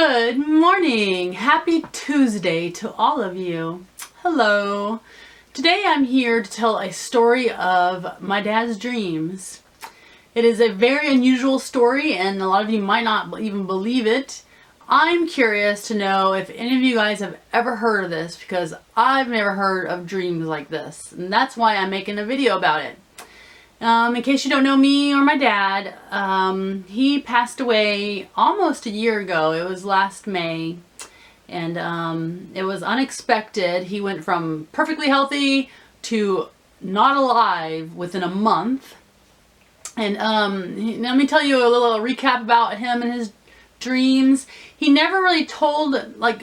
Good morning! Happy Tuesday to all of you. Hello. Today I'm here to tell a story of my dad's dreams. It is a very unusual story and a lot of you might not even believe it. I'm curious to know if any of you guys have ever heard of this because I've never heard of dreams like this, and that's why I'm making a video about it. In case you don't know me or my dad, he passed away almost a year ago. It was last May, and it was unexpected. He went from perfectly healthy to not alive within a month. And let me tell you a little recap about him and his dreams. He never really told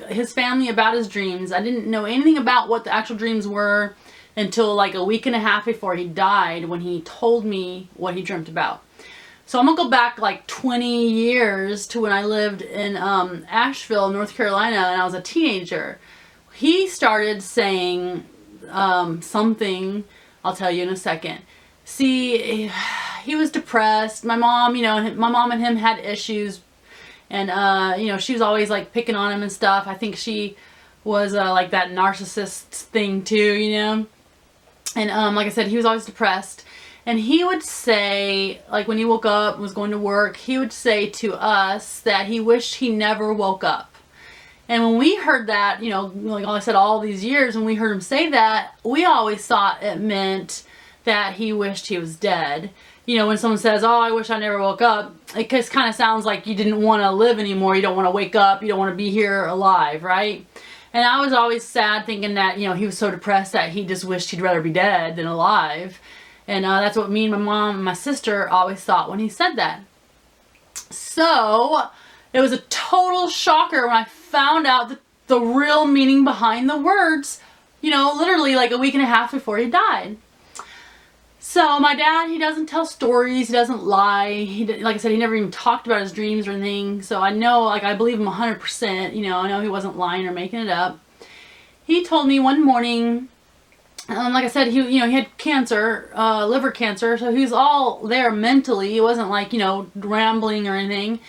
his family about his dreams. I didn't know anything about what the actual dreams were until like a week and a half before he died, when he told me what he dreamt about. So I'm gonna go back like 20 years to when I lived in Asheville, North Carolina, and I was a teenager. He started saying something, I'll tell you in a second. See, he was depressed. My mom, my mom and him had issues, and she was always like picking on him and stuff. I think she was like that narcissist thing too, And like I said, he was always depressed. And he would say, like when he woke up and was going to work, he would say to us that he wished he never woke up. And when we heard that, like I said, all these years, when we heard him say that, we always thought it meant that he wished he was dead. When someone says, oh, I wish I never woke up, it just kind of sounds like you didn't want to live anymore. You don't want to wake up. You don't want to be here alive, right? And I was always sad thinking that, he was so depressed that he just wished he'd rather be dead than alive. And that's what me and my mom and my sister always thought when he said that. So it was a total shocker when I found out the real meaning behind the words, literally like a week and a half before he died. So my dad, he doesn't tell stories, he doesn't lie. Like I said, he never even talked about his dreams or anything. So I know, I believe him 100%. I know he wasn't lying or making it up. He told me one morning, like I said, he had cancer, liver cancer. So he was all there mentally. He wasn't like, rambling or anything.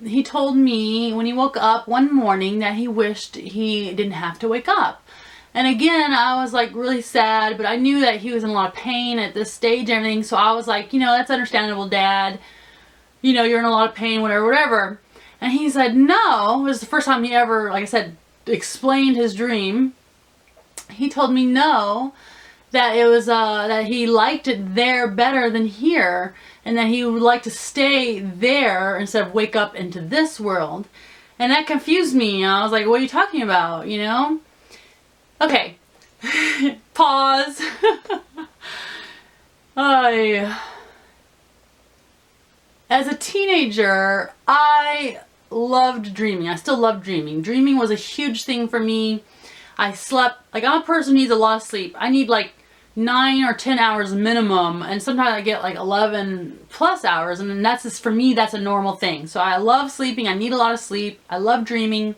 He told me when he woke up one morning that he wished he didn't have to wake up. And again, I was like really sad, but I knew that he was in a lot of pain at this stage and everything. So I was like, that's understandable, Dad. You're in a lot of pain, whatever. And he said, no. It was the first time he ever, like I said, explained his dream. He told me no, that it was, that he liked it there better than here. And that he would like to stay there instead of wake up into this world. And that confused me. I was like, what are you talking about, Okay, pause. As a teenager, I loved dreaming. I still love dreaming. Dreaming was a huge thing for me. I slept, I'm a person who needs a lot of sleep. I need like 9 or 10 hours minimum, and sometimes I get like 11 plus hours, and then that's just, for me, that's a normal thing. So I love sleeping. I need a lot of sleep. I love dreaming.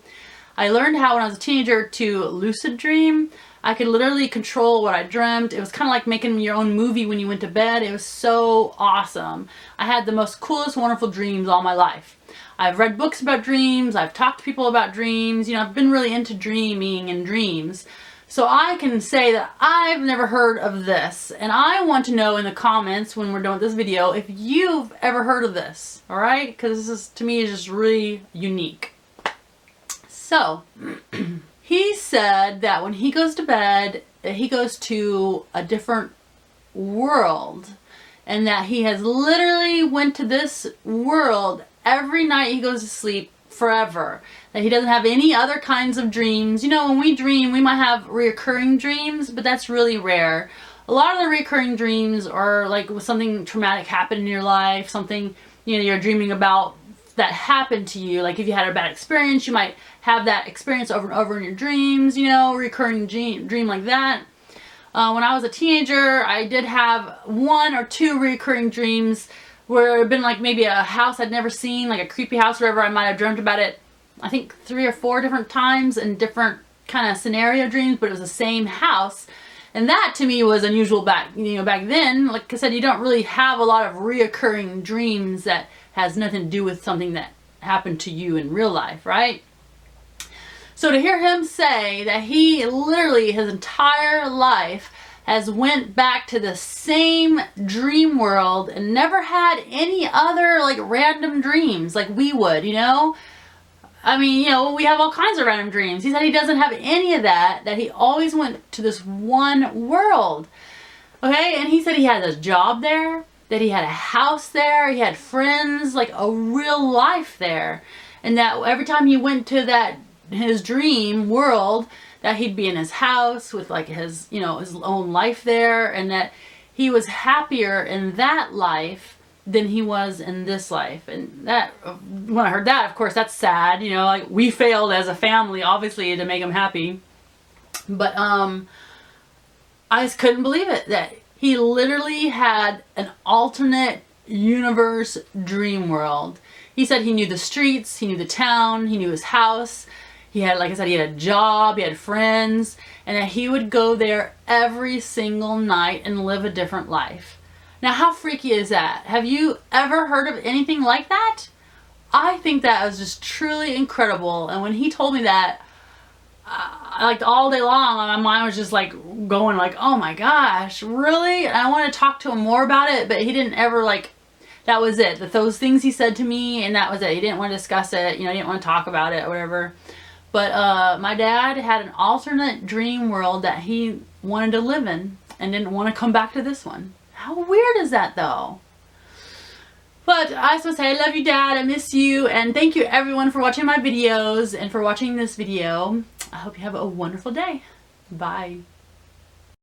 I learned how when I was a teenager to lucid dream. I could literally control what I dreamt. It was kind of like making your own movie when you went to bed. It was so awesome. I had the most coolest, wonderful dreams all my life. I've read books about dreams. I've talked to people about dreams. I've been really into dreaming and dreams. So I can say that I've never heard of this. And I want to know in the comments when we're done with this video if you've ever heard of this. Alright? Because this is, to me, is just really unique. So, he said that when he goes to bed, he goes to a different world. And that he has literally went to this world every night he goes to sleep forever. That he doesn't have any other kinds of dreams. When we dream, we might have reoccurring dreams, but that's really rare. A lot of the recurring dreams are like something traumatic happened in your life, something, you're dreaming about that happened to you. Like if you had a bad experience, you might have that experience over and over in your dreams, recurring dream like that. When I was a teenager, I did have 1 or 2 recurring dreams where it had been like maybe a house I'd never seen, like a creepy house or whatever. I might have dreamt about it, I think 3 or 4 different times in different kind of scenario dreams, but it was the same house. And that to me was unusual back then. Like I said, you don't really have a lot of reoccurring dreams that has nothing to do with something that happen to you in real life, right? So to hear him say that he literally his entire life has went back to the same dream world and never had any other like random dreams like we would, you know? I mean, you know, we have all kinds of random dreams. He said he doesn't have any of that, that he always went to this one world. Okay, and he said he had a job there, that he had a house there, he had friends, like a real life there. And that every time he went to that, his dream world, that he'd be in his house with like his, you know, his own life there, and that he was happier in that life than he was in this life. And that, when I heard that, of course, that's sad, you know, like we failed as a family, obviously, to make him happy. But, I just couldn't believe it, that he literally had an alternate universe dream world. He said he knew the streets, he knew the town, he knew his house. He had, like I said, he had a job, he had friends, and that he would go there every single night and live a different life. Now, how freaky is that? Have you ever heard of anything like that? I think that was just truly incredible. And when he told me that, like all day long, my mind was just like going like, oh my gosh, really? And I wanted to talk to him more about it, but he didn't ever like, that was it. Those things he said to me, and that was it. He didn't want to discuss it, you know, he didn't want to talk about it or whatever. But my dad had an alternate dream world that he wanted to live in and didn't want to come back to this one. How weird is that though? But I just want to say I love you, Dad. I miss you. And thank you everyone for watching my videos and for watching this video. I hope you have a wonderful day. Bye.